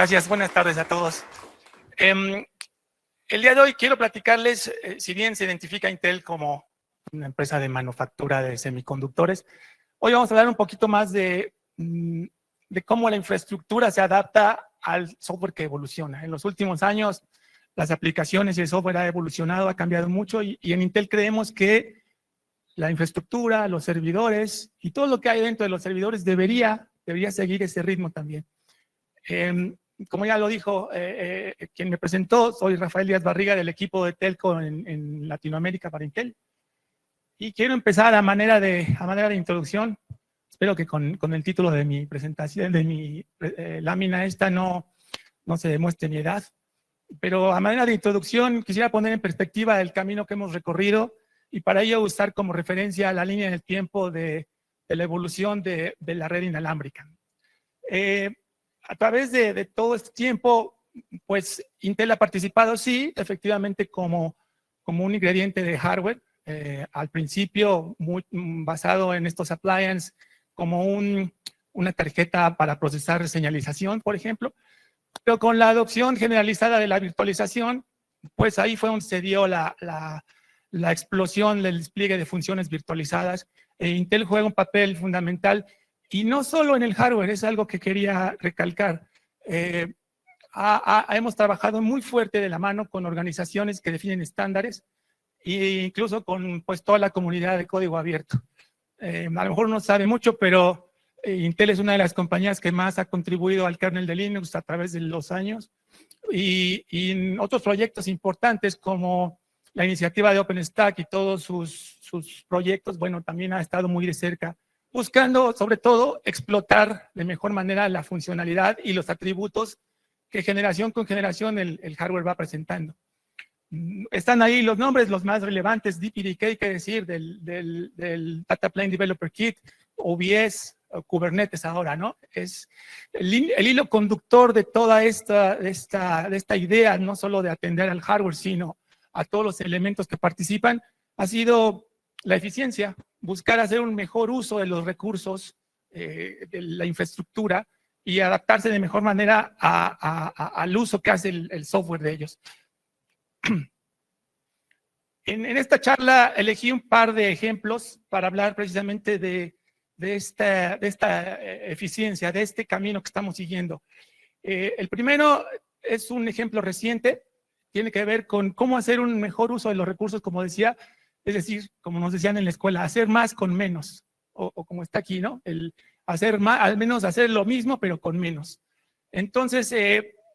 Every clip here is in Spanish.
Gracias, buenas tardes a todos. El día de hoy quiero platicarles, si bien se identifica Intel como una empresa de manufactura de semiconductores, hoy vamos a hablar un poquito más de cómo la infraestructura se adapta al software que evoluciona. En los últimos años, las aplicaciones y el software ha evolucionado, ha cambiado mucho y en Intel creemos que la infraestructura, los servidores y todo lo que hay dentro de los servidores debería seguir ese ritmo también. Como ya lo dijo quien me presentó, soy Rafael Díaz Barriga del equipo de Telco en Latinoamérica para Intel. Y quiero empezar a manera de introducción. Espero que con el título de mi presentación, de mi lámina esta, no se demuestre mi edad. Pero a manera de introducción quisiera poner en perspectiva el camino que hemos recorrido y para ello usar como referencia la línea del tiempo de la evolución de la red inalámbrica. A través de todo este tiempo, pues Intel ha participado, sí, efectivamente como un ingrediente de hardware, al principio muy basado en estos appliances, como una tarjeta para procesar señalización, por ejemplo, pero con la adopción generalizada de la virtualización, pues ahí fue donde se dio la explosión del despliegue de funciones virtualizadas. Intel juega un papel fundamental y no solo en el hardware, es algo que quería recalcar. Hemos trabajado muy fuerte de la mano con organizaciones que definen estándares e incluso con pues, toda la comunidad de código abierto. A lo mejor no sabe mucho, pero Intel es una de las compañías que más ha contribuido al kernel de Linux a través de los años y en otros proyectos importantes como la iniciativa de OpenStack y todos sus proyectos, bueno, también ha estado muy de cerca, buscando sobre todo explotar de mejor manera la funcionalidad y los atributos que generación con generación el hardware va presentando. Están ahí los nombres, los más relevantes, DPDK, hay que decir, del Data Plane Developer Kit, OBS, Kubernetes ahora, ¿no? Es el hilo conductor de toda esta idea, no solo de atender al hardware, sino a todos los elementos que participan, ha sido la eficiencia, buscar hacer un mejor uso de los recursos de la infraestructura y adaptarse de mejor manera al uso que hace el software de ellos. En esta charla elegí un par de ejemplos para hablar precisamente de esta eficiencia, de este camino que estamos siguiendo. El primero es un ejemplo reciente, tiene que ver con cómo hacer un mejor uso de los recursos, como decía, es decir, como nos decían en la escuela, hacer más con menos, o como está aquí, ¿no? El hacer más, al menos hacer lo mismo, pero con menos. Entonces,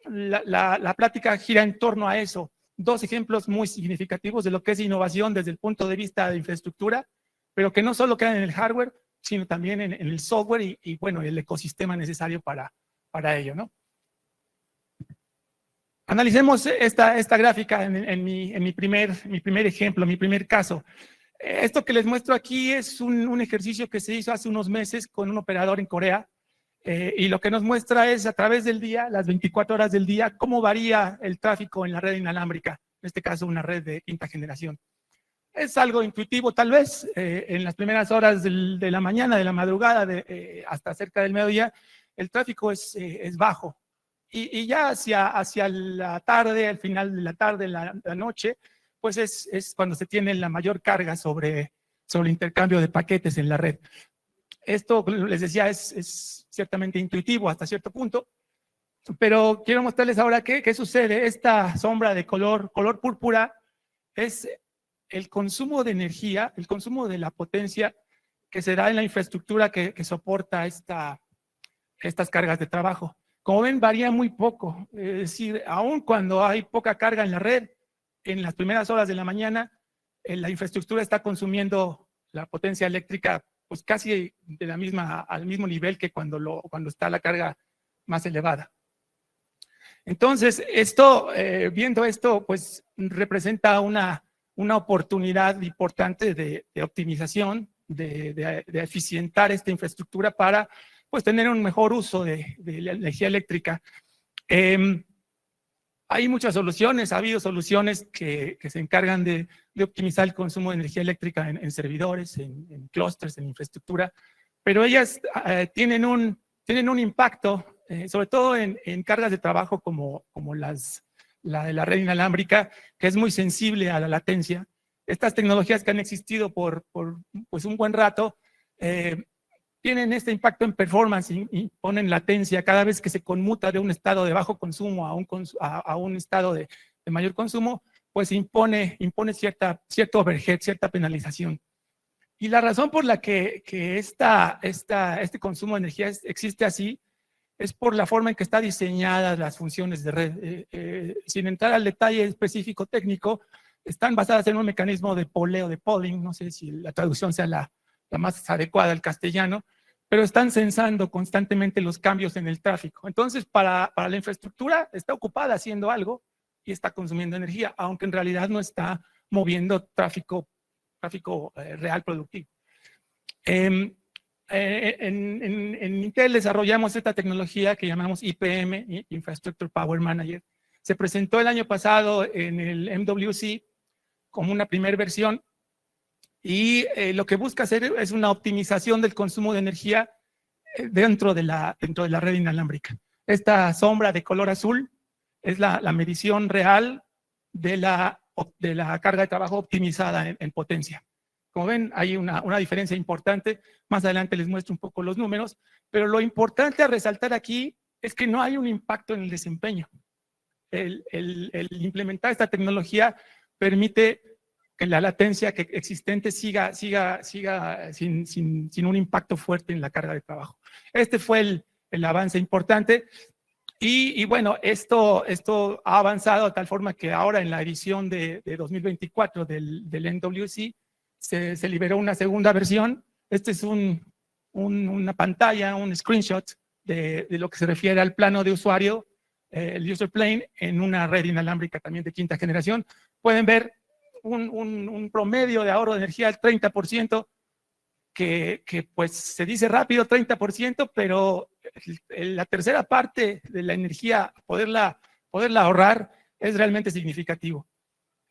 la plática gira en torno a eso. Dos ejemplos muy significativos de lo que es innovación desde el punto de vista de infraestructura, pero que no solo quedan en el hardware, sino también en el software y bueno, el ecosistema necesario para ello, ¿no? Analicemos esta gráfica en mi primer ejemplo, mi primer caso. Esto que les muestro aquí es un ejercicio que se hizo hace unos meses con un operador en Corea y lo que nos muestra es a través del día, las 24 horas del día, cómo varía el tráfico en la red inalámbrica, en este caso una red de quinta generación. Es algo intuitivo tal vez, en las primeras horas de la mañana, de la madrugada, hasta cerca del mediodía, el tráfico es bajo. Y ya hacia la tarde, al final de la tarde, la noche, pues es cuando se tiene la mayor carga sobre el intercambio de paquetes en la red. Esto, les decía, es ciertamente intuitivo hasta cierto punto, pero quiero mostrarles ahora qué sucede. Esta sombra de color púrpura es el consumo de energía, el consumo de la potencia que se da en la infraestructura que soporta estas cargas de trabajo. Como ven, varía muy poco. Es decir, aun cuando hay poca carga en la red, en las primeras horas de la mañana, la infraestructura está consumiendo la potencia eléctrica pues casi al mismo nivel que cuando está la carga más elevada. Entonces, viendo esto, pues representa una oportunidad importante de optimización, de eficientar esta infraestructura para pues tener un mejor uso de la energía eléctrica. Hay muchas soluciones, ha habido soluciones que se encargan de optimizar el consumo de energía eléctrica en servidores, en clústeres, en infraestructura, pero ellas tienen un impacto sobre todo en cargas de trabajo como la de la red inalámbrica, que es muy sensible a la latencia. Estas tecnologías que han existido por pues un buen rato, tienen este impacto en performance y ponen latencia cada vez que se conmuta de un estado de bajo consumo a un estado de mayor consumo, pues impone cierto overhead, cierta penalización. Y la razón por la que este consumo de energía existe así es por la forma en que están diseñadas las funciones de red. Sin entrar al detalle específico técnico, están basadas en un mecanismo de poleo, de polling, no sé si la traducción sea la más adecuada al castellano, pero están censando constantemente los cambios en el tráfico. Entonces, para la infraestructura está ocupada haciendo algo y está consumiendo energía, aunque en realidad no está moviendo tráfico real productivo. En Intel desarrollamos esta tecnología que llamamos IPM, Infrastructure Power Manager. Se presentó el año pasado en el MWC como una primera versión y lo que busca hacer es una optimización del consumo de energía dentro de la red inalámbrica. Esta sombra de color azul es la medición real de la carga de trabajo optimizada en potencia. Como ven, hay una diferencia importante. Más adelante les muestro un poco los números, pero lo importante a resaltar aquí es que no hay un impacto en el desempeño. El implementar esta tecnología permite que la latencia existente siga sin un impacto fuerte en la carga de trabajo. Este fue el avance importante. Y bueno, esto ha avanzado de tal forma que ahora en la edición de 2024 del NWC se liberó una segunda versión. Este es una pantalla, un screenshot de lo que se refiere al plano de usuario, el user plane, en una red inalámbrica también de quinta generación. Pueden ver un promedio de ahorro de energía del 30%, que pues se dice rápido 30%, pero la tercera parte de la energía, poderla ahorrar, es realmente significativo.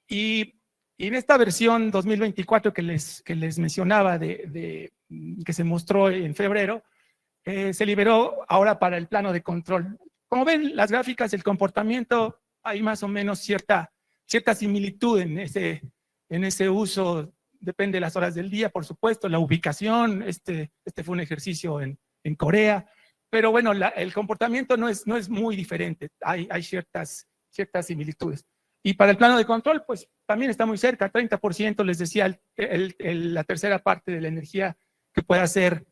Y en esta versión 2024 que les mencionaba, que se mostró en febrero, se liberó ahora para el plano de control. Como ven las gráficas, el comportamiento, hay más o menos cierta similitud en ese uso. Depende de las horas del día, por supuesto, la ubicación. Este fue un ejercicio en Corea, pero bueno, el comportamiento no es muy diferente. Hay ciertas similitudes. Y para el plano de control, pues también está muy cerca, 30%, les decía, la tercera parte de la energía que pueda ser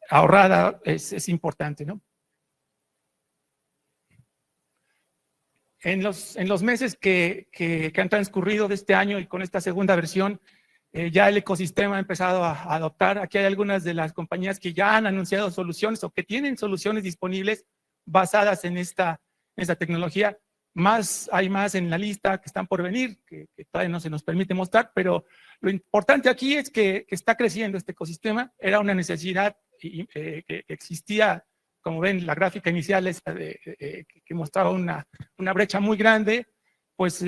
ahorrada es importante, ¿no? En los meses que han transcurrido de este año y con esta segunda versión, ya el ecosistema ha empezado a adoptar. Aquí hay algunas de las compañías que ya han anunciado soluciones o que tienen soluciones disponibles basadas en esta tecnología. Hay más en la lista que están por venir, que todavía no se nos permite mostrar, pero lo importante aquí es que está creciendo este ecosistema. Era una necesidad que existía. Como ven, la gráfica inicial que mostraba una brecha muy grande, pues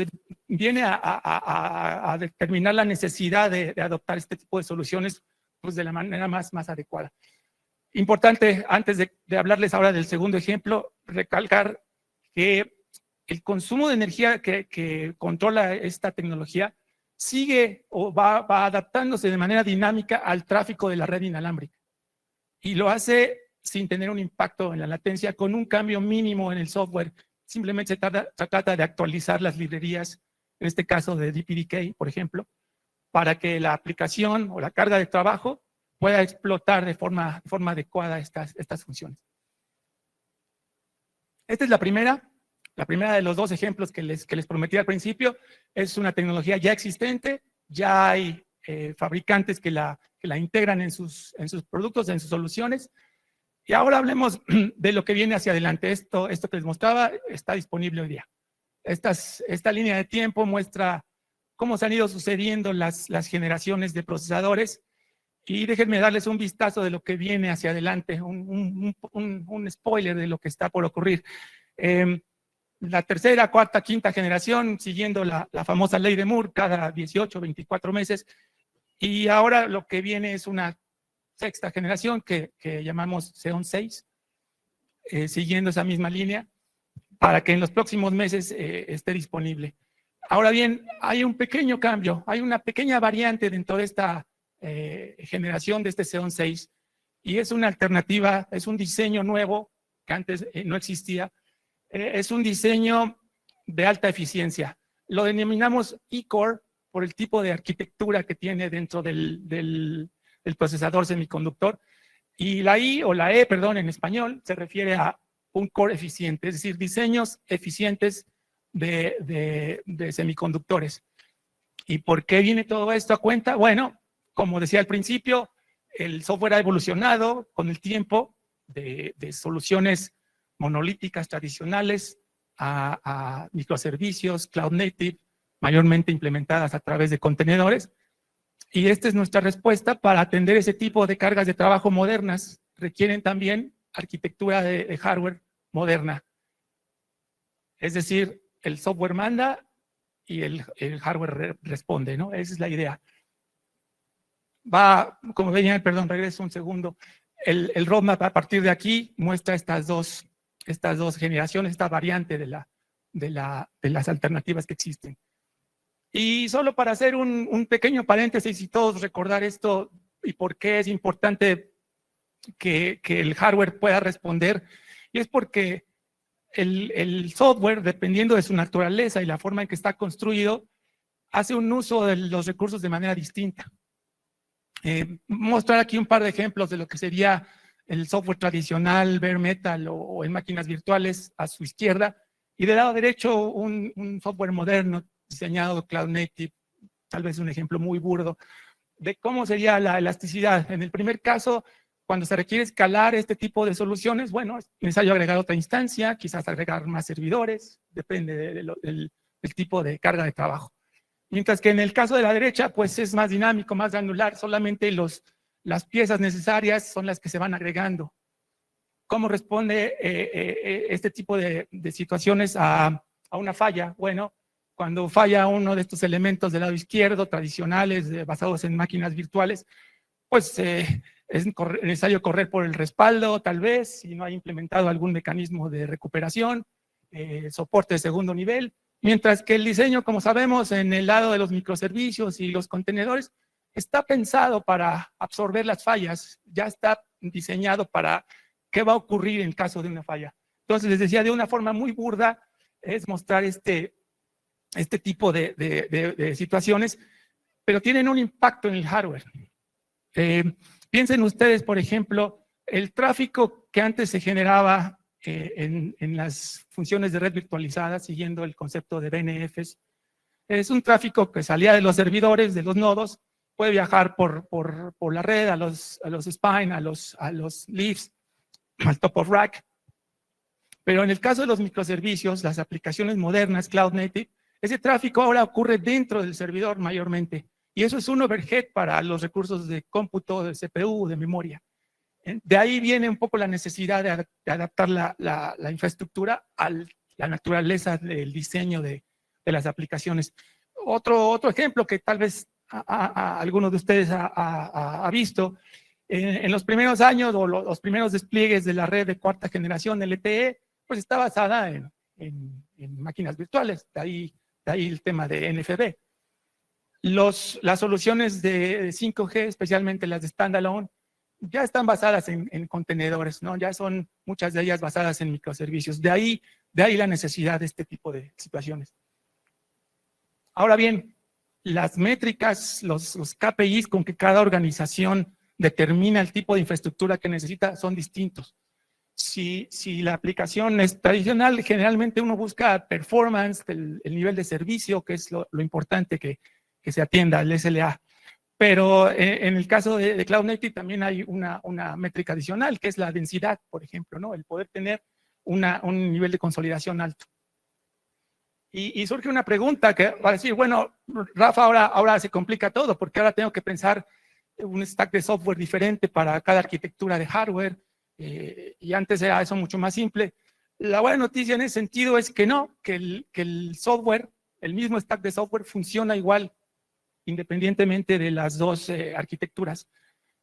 viene a determinar la necesidad de adoptar este tipo de soluciones pues, de la manera más adecuada. Importante, antes de hablarles ahora del segundo ejemplo, recalcar que el consumo de energía que controla esta tecnología sigue o va adaptándose de manera dinámica al tráfico de la red inalámbrica. Y lo hace sin tener un impacto en la latencia, con un cambio mínimo en el software. Simplemente se trata de actualizar las librerías, en este caso de DPDK, por ejemplo, para que la aplicación o la carga de trabajo pueda explotar de forma adecuada estas funciones. Esta es la primera de los dos ejemplos que les prometí al principio. Es una tecnología ya existente, ya hay fabricantes que la integran en sus productos, en sus soluciones. Y ahora hablemos de lo que viene hacia adelante. Esto que les mostraba está disponible hoy día. Esta línea de tiempo muestra cómo se han ido sucediendo las generaciones de procesadores. Y déjenme darles un vistazo de lo que viene hacia adelante, un spoiler de lo que está por ocurrir. La tercera, cuarta, quinta generación, siguiendo la famosa ley de Moore, cada 18, 24 meses. Y ahora lo que viene es una sexta generación que llamamos Xeon 6. siguiendo esa misma línea para que en los próximos meses esté disponible. Ahora bien, hay un pequeño cambio, hay una pequeña variante dentro de esta generación de este Xeon 6 y es una alternativa, es un diseño nuevo que antes no existía. Es un diseño de alta eficiencia. Lo denominamos E-Core por el tipo de arquitectura que tiene dentro del procesador semiconductor. Y la I o la E, perdón, en español, se refiere a un core eficiente, es decir, diseños eficientes de semiconductores. ¿Y por qué viene todo esto a cuenta? Bueno, como decía al principio, el software ha evolucionado con el tiempo de soluciones monolíticas tradicionales a microservicios, cloud native, mayormente implementadas a través de contenedores. Y esta es nuestra respuesta para atender ese tipo de cargas de trabajo modernas. Requieren también arquitectura de hardware moderna. Es decir, el software manda y el hardware responde, ¿no? Esa es la idea. Como veían, perdón, regreso un segundo. El roadmap a partir de aquí muestra estas dos generaciones, esta variante de las alternativas que existen. Y solo para hacer un pequeño paréntesis y todos recordar esto y por qué es importante que el hardware pueda responder, y es porque el software, dependiendo de su naturaleza y la forma en que está construido, hace un uso de los recursos de manera distinta. Mostrar aquí un par de ejemplos de lo que sería el software tradicional, bare metal o en máquinas virtuales a su izquierda, y del lado derecho un software moderno diseñado cloud native, tal vez un ejemplo muy burdo, de cómo sería la elasticidad. En el primer caso, cuando se requiere escalar este tipo de soluciones, bueno, es necesario agregar otra instancia, quizás agregar más servidores, depende del tipo de carga de trabajo. Mientras que en el caso de la derecha, pues es más dinámico, más granular, solamente las piezas necesarias son las que se van agregando. ¿Cómo responde este tipo de situaciones a una falla? Bueno, cuando falla uno de estos elementos del lado izquierdo, tradicionales, basados en máquinas virtuales, pues es necesario correr por el respaldo, tal vez, si no hay implementado algún mecanismo de recuperación, soporte de segundo nivel, mientras que el diseño, como sabemos, en el lado de los microservicios y los contenedores, está pensado para absorber las fallas, ya está diseñado para qué va a ocurrir en caso de una falla. Entonces, les decía, de una forma muy burda, es mostrar este tipo de situaciones, pero tienen un impacto en el hardware. Piensen ustedes, por ejemplo, el tráfico que antes se generaba en las funciones de red virtualizada, siguiendo el concepto de BNFs, es un tráfico que salía de los servidores, de los nodos, puede viajar por la red a los spine, a los leaves, al top of rack. Pero en el caso de los microservicios, las aplicaciones modernas, cloud native, ese tráfico ahora ocurre dentro del servidor mayormente. Y eso es un overhead para los recursos de cómputo, de CPU, de memoria. De ahí viene un poco la necesidad de adaptar la infraestructura a la naturaleza del diseño de las aplicaciones. Otro ejemplo que tal vez algunos de ustedes ha visto, en los primeros años o los primeros despliegues de la red de cuarta generación LTE, pues está basada en máquinas virtuales, de ahí el tema de NFV. Las soluciones de 5G, especialmente las de standalone, ya están basadas en contenedores, ¿no? Ya son muchas de ellas basadas en microservicios. De ahí la necesidad de este tipo de situaciones. Ahora bien, las métricas, los KPIs con que cada organización determina el tipo de infraestructura que necesita son distintos. Si la aplicación es tradicional, generalmente uno busca performance, el nivel de servicio, que es lo importante que se atienda, el SLA. Pero en el caso de Cloud Native también hay una métrica adicional, que es la densidad, por ejemplo, ¿no? El poder tener un nivel de consolidación alto. Y surge una pregunta que va a decir, bueno, Rafa, ahora se complica todo, porque ahora tengo que pensar un stack de software diferente para cada arquitectura de hardware, y antes era eso mucho más simple. La buena noticia en ese sentido es que no, que el software, el mismo stack de software funciona igual, independientemente de las dos arquitecturas.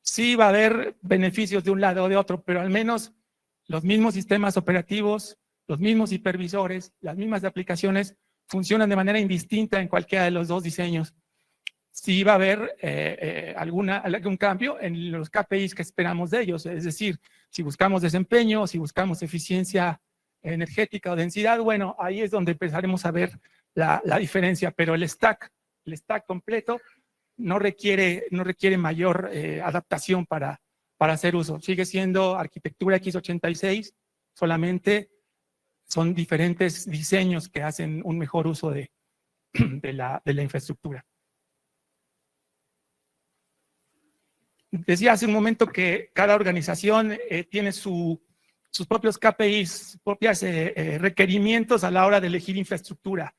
Sí va a haber beneficios de un lado o de otro, pero al menos los mismos sistemas operativos, los mismos hipervisores, las mismas aplicaciones funcionan de manera indistinta en cualquiera de los dos diseños. Sí va a haber algún cambio en los KPIs que esperamos de ellos, es decir, si buscamos desempeño, si buscamos eficiencia energética o densidad, bueno, ahí es donde empezaremos a ver la diferencia, pero el stack completo no requiere mayor adaptación para hacer uso. Sigue siendo arquitectura x86, solamente son diferentes diseños que hacen un mejor uso de la infraestructura. Decía hace un momento que cada organización tiene sus propios KPIs, sus propios requerimientos a la hora de elegir infraestructura.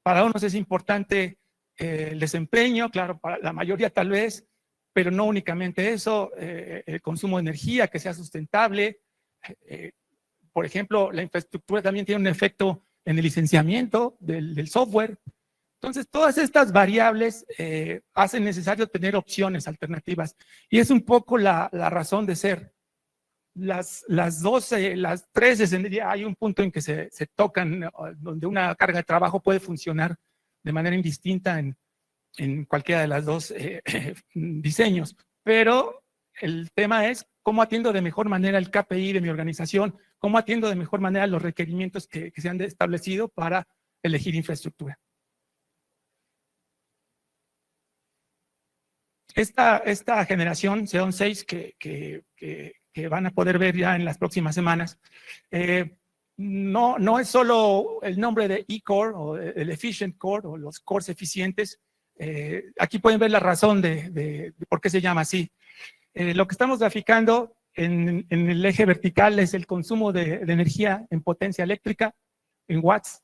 Para unos es importante el desempeño, claro, para la mayoría tal vez, pero no únicamente eso, el consumo de energía, que sea sustentable. Por ejemplo, la infraestructura también tiene un efecto en el licenciamiento del software. Entonces, todas estas variables hacen necesario tener opciones alternativas. Y es un poco la razón de ser. Las tres, hay un punto en que se tocan, donde una carga de trabajo puede funcionar de manera indistinta en cualquiera de las dos diseños. Pero el tema es cómo atiendo de mejor manera el KPI de mi organización, cómo atiendo de mejor manera los requerimientos que se han establecido para elegir infraestructura. Esta generación Xeon 6 que van a poder ver ya en las próximas semanas, no es solo el nombre de E-Core o el Efficient Core o los cores eficientes. Aquí pueden ver la razón de por qué se llama así. Lo que estamos graficando en el eje vertical es el consumo de energía en potencia eléctrica, en watts,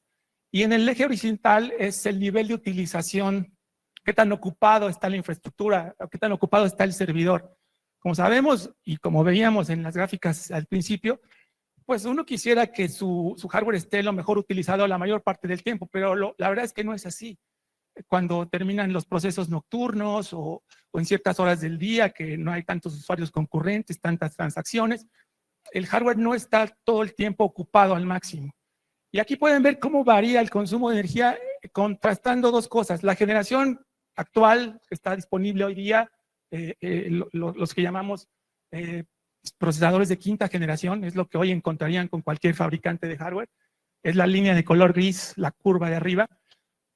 y en el eje horizontal es el nivel de utilización, qué tan ocupado está la infraestructura, qué tan ocupado está el servidor. Como sabemos y como veíamos en las gráficas al principio, pues uno quisiera que su hardware esté lo mejor utilizado la mayor parte del tiempo, pero la verdad es que no es así. Cuando terminan los procesos nocturnos o en ciertas horas del día que no hay tantos usuarios concurrentes, tantas transacciones, el hardware no está todo el tiempo ocupado al máximo. Y aquí pueden ver cómo varía el consumo de energía contrastando dos cosas. La generación actual que está disponible hoy día, los que llamamos procesadores de quinta generación, es lo que hoy encontrarían con cualquier fabricante de hardware, es la línea de color gris, la curva de arriba,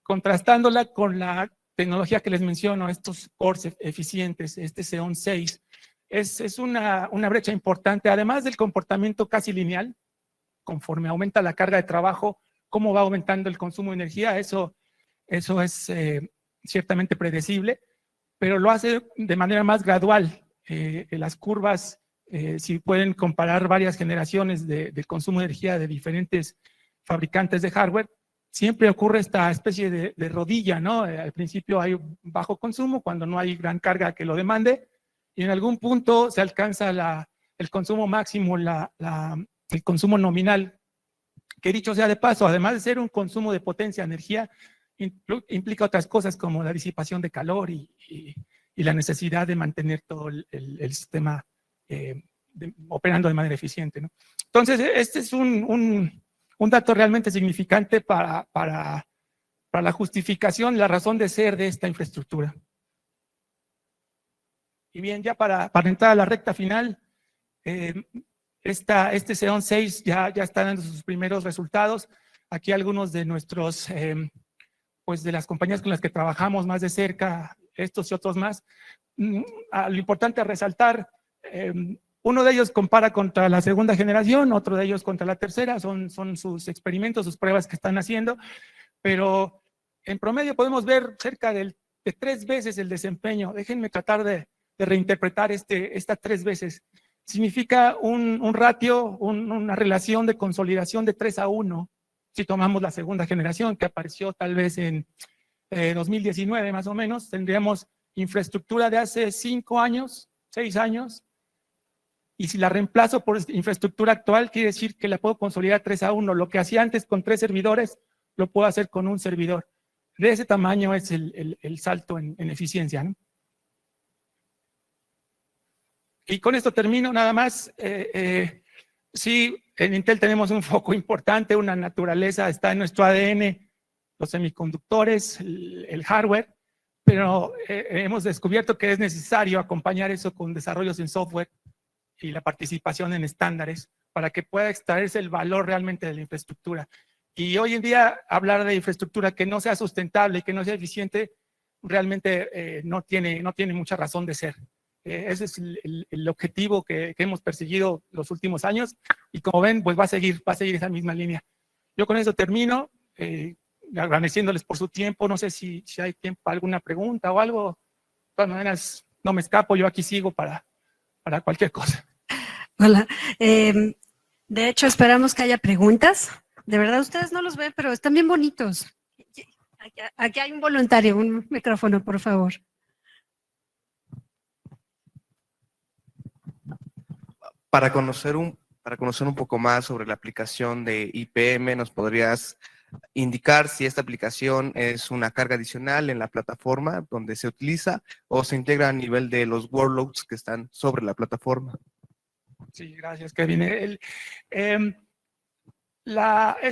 contrastándola con la tecnología que les menciono, estos cores eficientes, este Xeon 6, es una brecha importante, además del comportamiento casi lineal, conforme aumenta la carga de trabajo, cómo va aumentando el consumo de energía, eso es ciertamente predecible, pero lo hace de manera más gradual. Las curvas, si pueden comparar varias generaciones de consumo de energía de diferentes fabricantes de hardware, siempre ocurre esta especie de rodilla, ¿no? Al principio hay bajo consumo, cuando no hay gran carga que lo demande, y en algún punto se alcanza el consumo máximo, el consumo nominal, que dicho sea de paso, además de ser un consumo de potencia, energía, implica otras cosas como la disipación de calor y la necesidad de mantener todo el sistema operando de manera eficiente, ¿no? Entonces, este es un dato realmente significante para la justificación, la razón de ser de esta infraestructura. Y bien, ya para entrar a la recta final, este Xeon 6 ya está dando sus primeros resultados. Aquí algunos de nuestros, pues de las compañías con las que trabajamos más de cerca, estos y otros más. Lo importante a resaltar, uno de ellos compara contra la segunda generación, otro de ellos contra la tercera, son sus experimentos, sus pruebas que están haciendo, pero en promedio podemos ver cerca de 3 veces el desempeño. Déjenme tratar de reinterpretar estas 3 veces. Significa un ratio, una relación de consolidación de 3:1, si tomamos la segunda generación que apareció tal vez en 2019 más o menos, tendríamos infraestructura de hace 5 años, 6 años, y si la reemplazo por infraestructura actual, quiere decir que la puedo consolidar 3:1. Lo que hacía antes con 3 servidores, lo puedo hacer con un servidor. De ese tamaño es el salto en eficiencia, ¿no? Y con esto termino nada más. Sí, en Intel tenemos un foco importante, una naturaleza, está en nuestro ADN, los semiconductores, el hardware, pero hemos descubierto que es necesario acompañar eso con desarrollos en software y la participación en estándares para que pueda extraerse el valor realmente de la infraestructura. Y hoy en día hablar de infraestructura que no sea sustentable y que no sea eficiente realmente no tiene mucha razón de ser. Ese es el objetivo que hemos perseguido los últimos años y como ven, pues va a seguir esa misma línea. Yo con eso termino, agradeciéndoles por su tiempo. No sé si hay tiempo para alguna pregunta o algo. De todas maneras, no me escapo, yo aquí sigo para cualquier cosa. Hola. De hecho, esperamos que haya preguntas. De verdad, ustedes no los ven, pero están bien bonitos. Aquí hay un voluntario, un micrófono, por favor. Para conocer un poco más sobre la aplicación de IPM, ¿nos podrías indicar si esta aplicación es una carga adicional en la plataforma donde se utiliza o se integra a nivel de los workloads que están sobre la plataforma? Sí, gracias, Kevin. Es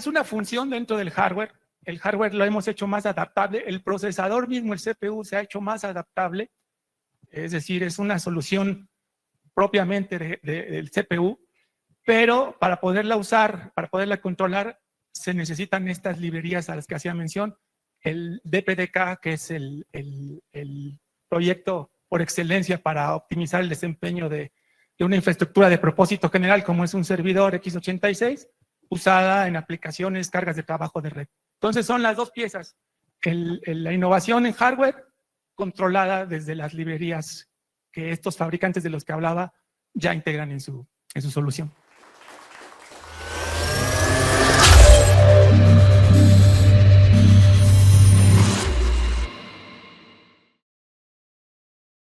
una función dentro del hardware. El hardware lo hemos hecho más adaptable. El procesador mismo, el CPU, se ha hecho más adaptable. Es decir, es una solución propiamente del CPU, pero para poderla usar, para poderla controlar, se necesitan estas librerías a las que hacía mención. El DPDK, que es el proyecto por excelencia para optimizar el desempeño de una infraestructura de propósito general, como es un servidor x86, usada en aplicaciones, cargas de trabajo de red. Entonces son las dos piezas. La innovación en hardware controlada desde las librerías que estos fabricantes de los que hablaba ya integran en su solución.